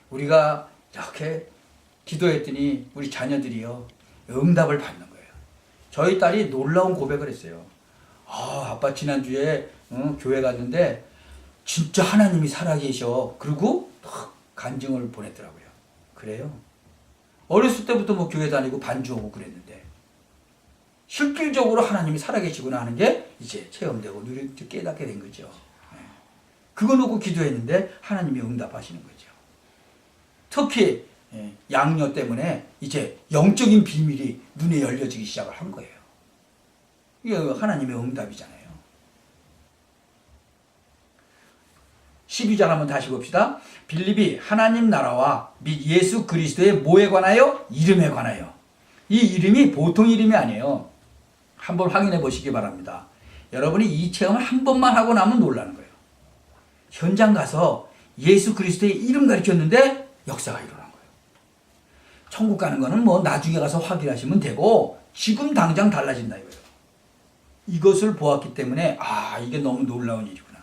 우리가 이렇게 기도했더니 우리 자녀들이요 응답을 받는 거예요. 저희 딸이 놀라운 고백을 했어요. 아빠 지난주에 교회 갔는데 진짜 하나님이 살아계셔. 그리고 간증을 보냈더라고요. 그래요. 어렸을 때부터 뭐 교회 다니고 반주하고 그랬는데 실질적으로 하나님이 살아계시구나 하는 게 이제 체험되고 깨닫게 된 거죠. 그거 놓고 기도했는데 하나님이 응답하시는 거죠. 특히 양녀 때문에 이제 영적인 비밀이 눈에 열려지기 시작을 한 거예요. 이게 하나님의 응답이잖아요. 12장 한번 다시 봅시다. 빌립이 하나님 나라와 및 예수 그리스도의 뭐에 관하여? 이름에 관하여. 이 이름이 보통 이름이 아니에요. 한번 확인해 보시기 바랍니다. 여러분이 이 체험을 한 번만 하고 나면 놀라는 거예요. 현장 가서 예수 그리스도의 이름 가르쳤는데 역사가 일어난 거예요. 천국 가는 거는 뭐 나중에 가서 확인하시면 되고 지금 당장 달라진다 이거예요. 이것을 보았기 때문에 이게 너무 놀라운 일이구나.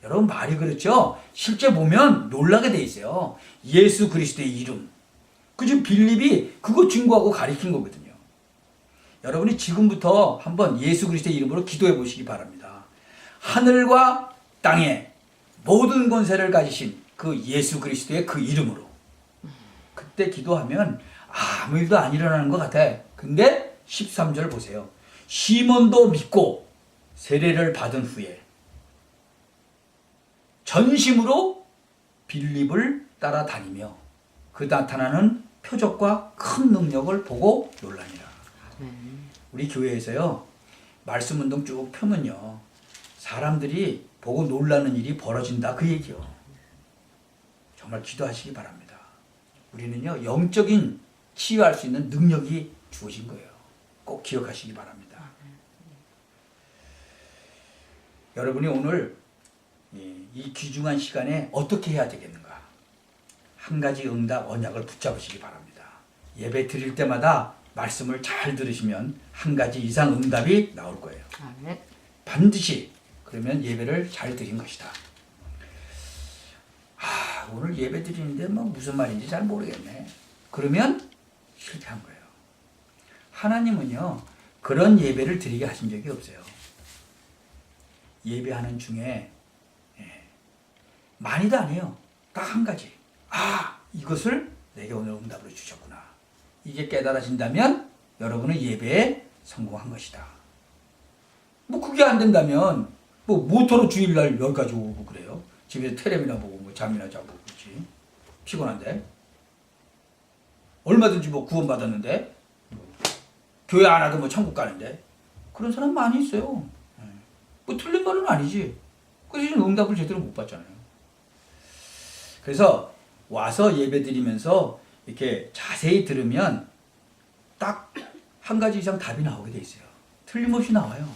여러분 말이 그렇죠? 실제 보면 놀라게 돼 있어요. 예수 그리스도의 이름. 그 지금 빌립이 그거 증거하고 가리킨 거거든요. 여러분이 지금부터 한번 예수 그리스도의 이름으로 기도해 보시기 바랍니다. 하늘과 땅에 모든 권세를 가지신 그 예수 그리스도의 그 이름으로. 그때 기도하면 아무 일도 안 일어나는 것 같아. 근데 13절 보세요. 시몬도 믿고 세례를 받은 후에 전심으로 빌립을 따라다니며 그 나타나는 표적과 큰 능력을 보고 놀라니라. 우리 교회에서요 말씀 운동 쭉 펴면요 사람들이 보고 놀라는 일이 벌어진다 그 얘기요. 정말 기도하시기 바랍니다. 우리는요 영적인 치유할 수 있는 능력이 주어진 거예요. 꼭 기억하시기 바랍니다. 여러분이 오늘 이 귀중한 시간에 어떻게 해야 되겠는가? 한 가지 응답 언약을 붙잡으시기 바랍니다. 예배 드릴 때마다 말씀을 잘 들으시면 한 가지 이상 응답이 나올 거예요. 반드시 그러면 예배를 잘 드린 것이다. 오늘 예배 드리는데 뭐 무슨 말인지 잘 모르겠네. 그러면 실패한 거예요. 하나님은요 그런 예배를 드리게 하신 적이 없어요. 예배하는 중에 많이도 아니에요. 딱 한 가지. 이것을 내게 오늘 응답으로 주셨구나. 이게 깨달아진다면 여러분은 예배에 성공한 것이다. 뭐 그게 안 된다면 뭐 모터로 주일날 여기까지 오고 그래요. 집에서 텔레비나 보고 뭐 잠이나 자고 그렇지. 피곤한데. 얼마든지 뭐 구원받았는데 교회 안 와도 뭐 천국 가는데 그런 사람 많이 있어요. 뭐 틀린 말은 아니지. 그래서 응답을 제대로 못 받잖아요. 그래서 와서 예배 드리면서 이렇게 자세히 들으면 딱 한 가지 이상 답이 나오게 돼 있어요. 틀림없이 나와요.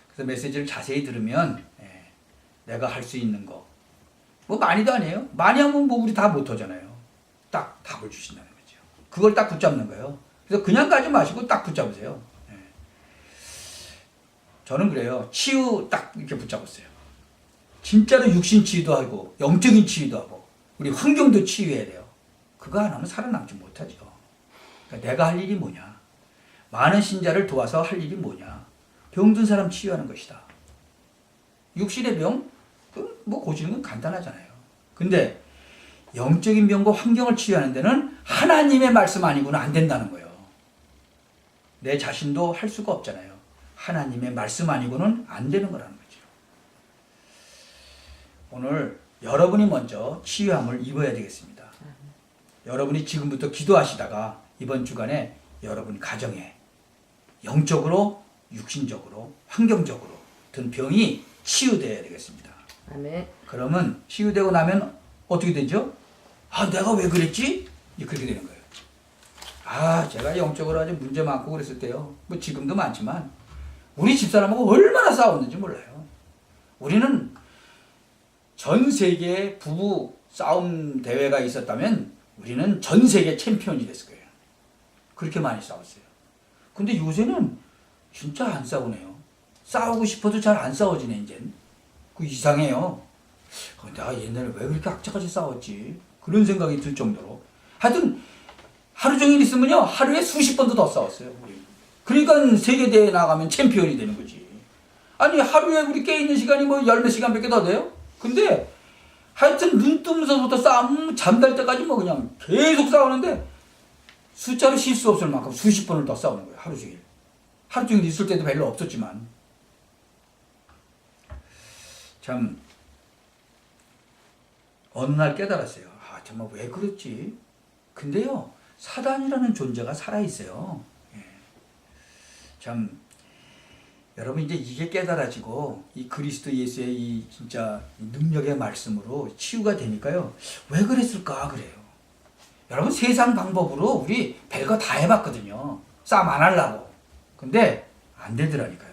그래서 메시지를 자세히 들으면 내가 할 수 있는 거 뭐 많이도 아니에요. 많이 하면 뭐 우리 다 못하잖아요. 딱 답을 주신다는 거죠. 그걸 딱 붙잡는 거예요. 그래서 그냥 가지 마시고 딱 붙잡으세요. 저는 그래요. 치유 딱 이렇게 붙잡았어요. 진짜로 육신 치유도 하고 영적인 치유도 하고 우리 환경도 치유해야 돼요. 그거 안 하면 살아남지 못하죠. 그러니까 내가 할 일이 뭐냐. 많은 신자를 도와서 할 일이 뭐냐. 병든 사람 치유하는 것이다. 육신의 병, 뭐 고치는 건 간단하잖아요. 근데 영적인 병과 환경을 치유하는 데는 하나님의 말씀 아니고는 안 된다는 거예요. 내 자신도 할 수가 없잖아요. 하나님의 말씀 아니고는 안 되는 거라는 거죠. 오늘 여러분이 먼저 치유함을 입어야 되겠습니다. 여러분이 지금부터 기도하시다가 이번 주간에 여러분 가정에 영적으로, 육신적으로, 환경적으로 든 병이 치유되어야 되겠습니다. 그러면 치유되고 나면 어떻게 되죠? 내가 왜 그랬지? 그렇게 되는 거예요. 제가 영적으로 아주 문제 많고 그랬을 때요. 뭐 지금도 많지만 우리 집사람하고 얼마나 싸웠는지 몰라요. 우리는 전 세계 부부 싸움 대회가 있었다면 우리는 전 세계 챔피언이 됐을 거예요. 그렇게 많이 싸웠어요. 근데 요새는 진짜 안 싸우네요. 싸우고 싶어도 잘 안 싸워지네 이젠. 그 이상해요. 내가 옛날에 왜 그렇게 악착같이 싸웠지? 그런 생각이 들 정도로. 하여튼 하루 종일 있으면요 하루에 수십 번도 더 싸웠어요. 우리. 그러니까 세계대회에 나가면 챔피언이 되는 거지. 아니 하루에 우리 깨 있는 시간이 뭐 열 몇 시간밖에 더 돼요? 근데 하여튼 눈 뜨면서부터 싸움 잠잘 때까지 뭐 그냥 계속 싸우는데 숫자로 쉴 수 없을 만큼 수십 번을 더 싸우는 거예요. 하루 종일. 하루 종일 있을 때도 별로 없었지만. 참 어느 날 깨달았어요. 아 정말 왜 그랬지? 근데요 사단이라는 존재가 살아있어요. 예. 참 여러분 이제 이게 깨달아지고 이 그리스도 예수의 이 진짜 능력의 말씀으로 치유가 되니까요. 왜 그랬을까 그래요. 여러분 세상 방법으로 우리 별거 다 해봤거든요. 싸움 안 하려고. 근데 안 되더라니까요.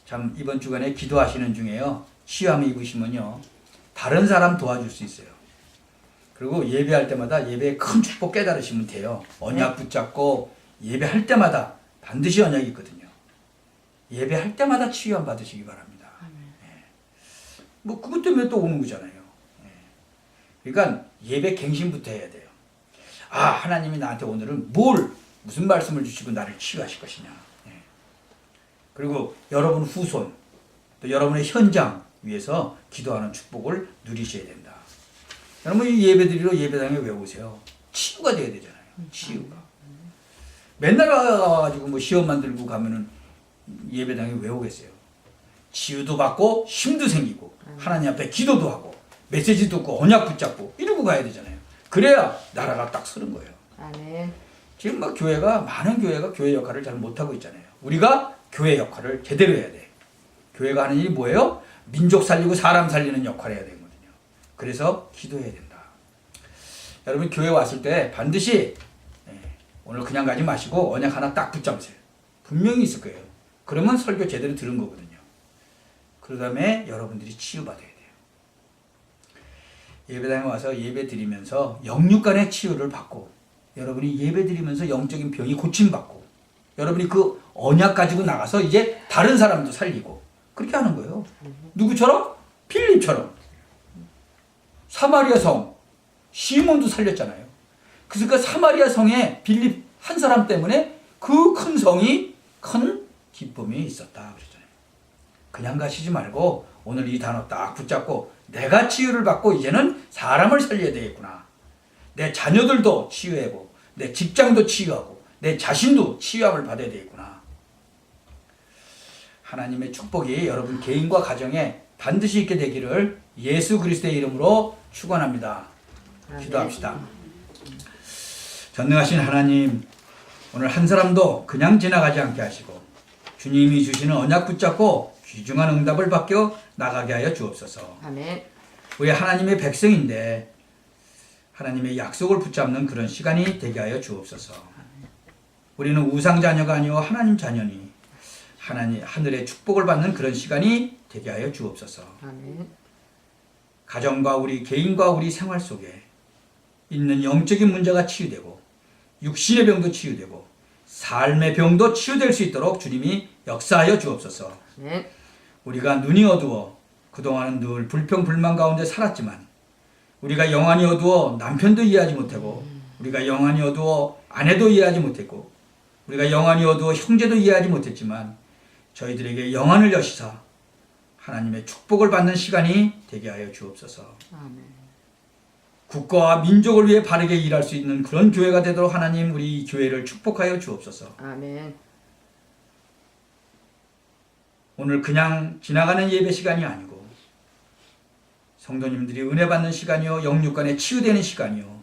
참 이번 주간에 기도하시는 중에요. 치유함을 입으시면요. 다른 사람 도와줄 수 있어요. 그리고 예배할 때마다 예배의 큰 축복 깨달으시면 돼요. 언약 붙잡고 예배할 때마다 반드시 언약이 있거든요. 예배할 때마다 치유함 받으시기 바랍니다. 예. 뭐 그것 때문에 또 오는 거잖아요. 예. 그러니까 예배 갱신부터 해야 돼요. 아 하나님이 나한테 오늘은 무슨 말씀을 주시고 나를 치유하실 것이냐. 예. 그리고 여러분 후손 또 여러분의 현장 위해서 기도하는 축복을 누리셔야 된다. 여러분 이 예배드리러 예배당에 왜 오세요? 치유가 돼야 되잖아요. 치유가. 맨날 와가지고 뭐 시험만 들고 가면은 예배당에 왜 오겠어요? 치유도 받고 힘도 생기고 하나님 앞에 기도도 하고 메시지 듣고 언약 붙잡고 이러고 가야 되잖아요. 그래야 나라가 딱 서는 거예요. 아멘. 지금 막 많은 교회가 교회 역할을 잘 못하고 있잖아요. 우리가 교회 역할을 제대로 해야 돼. 교회가 하는 일이 뭐예요? 민족 살리고 사람 살리는 역할을 해야 되거든요. 그래서 기도해야 된다. 여러분 교회 왔을 때 반드시 오늘 그냥 가지 마시고 언약 하나 딱 붙잡으세요. 분명히 있을 거예요. 그러면 설교 제대로 들은 거거든요. 그 다음에 여러분들이 치유받아야 돼요. 예배당에 와서 예배 드리면서 영육간의 치유를 받고 여러분이 예배 드리면서 영적인 병이 고침받고 여러분이 그 언약 가지고 나가서 이제 다른 사람도 살리고 그렇게 하는 거예요. 누구처럼? 필립처럼. 사마리아 성 시몬도 살렸잖아요. 그래서 그 사마리아 성에 빌립 한 사람 때문에 그 큰 성이 큰 기쁨이 있었다 그랬잖아요. 그냥 가시지 말고 오늘 이 단어 딱 붙잡고 내가 치유를 받고 이제는 사람을 살려야 되겠구나. 내 자녀들도 치유하고 내 직장도 치유하고 내 자신도 치유함을 받아야 되겠구나. 하나님의 축복이 여러분 개인과 가정에 반드시 있게 되기를 예수 그리스도의 이름으로 축원합니다. 기도합시다. 전능하신 하나님, 오늘 한 사람도 그냥 지나가지 않게 하시고 주님이 주시는 언약 붙잡고 귀중한 응답을 받게 나가게 하여 주옵소서. 아멘. 우리 하나님의 백성인데 하나님의 약속을 붙잡는 그런 시간이 되게 하여 주옵소서. 우리는 우상 자녀가 아니오 하나님 자녀니 하나님 하늘의 축복을 받는 그런 시간이 되게 하여 주옵소서. 아멘. 가정과 우리 개인과 우리 생활 속에 있는 영적인 문제가 치유되고 육신의 병도 치유되고 삶의 병도 치유될 수 있도록 주님이 역사하여 주옵소서. 아멘. 우리가 눈이 어두워 그동안은 늘 불평불만 가운데 살았지만 우리가 영안이 어두워 남편도 이해하지 못하고 우리가 영안이 어두워 아내도 이해하지 못했고 우리가 영안이 어두워 형제도 이해하지 못했지만 저희들에게 영안을 여시사 하나님의 축복을 받는 시간이 되게 하여 주옵소서. 아멘. 국가와 민족을 위해 바르게 일할 수 있는 그런 교회가 되도록 하나님 우리 이 교회를 축복하여 주옵소서. 아멘. 오늘 그냥 지나가는 예배 시간이 아니고 성도님들이 은혜 받는 시간이요 영육간에 치유되는 시간이요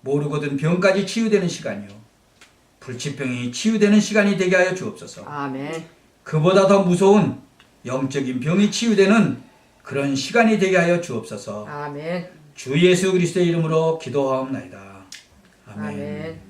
모르고든 병까지 치유되는 시간이요 불치병이 치유되는 시간이 되게 하여 주옵소서. 아멘. 그보다 더 무서운 영적인 병이 치유되는 그런 시간이 되게 하여 주옵소서. 아멘. 주 예수 그리스도의 이름으로 기도하옵나이다. 아멘. 아멘.